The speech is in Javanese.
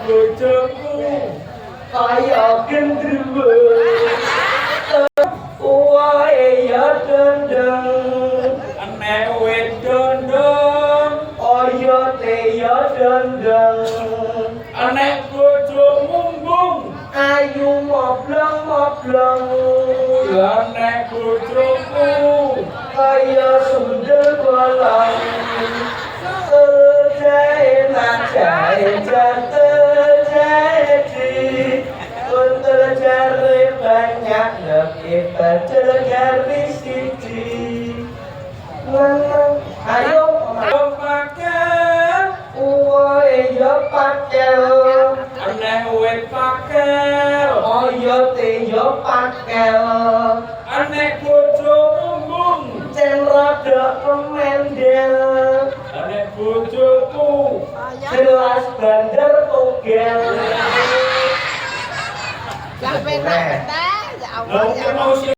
bojoku kaya gendruwo wae ya dendeng nek wit dendeng oyote ya dendeng nek bojo mumbung ayu moblong-moblong nek bojoku kaya sundel bolong jahe nak jahe jatuh jahe di untuk cari banyak lebih betul cari siji ayo pakai uwe yo pakai aneh wet pakai oyo te yo pakai aneh bojo mumbung cenrodo pemendel aneh bojoku jelas bandar togel Jangan pernah, ya Allah.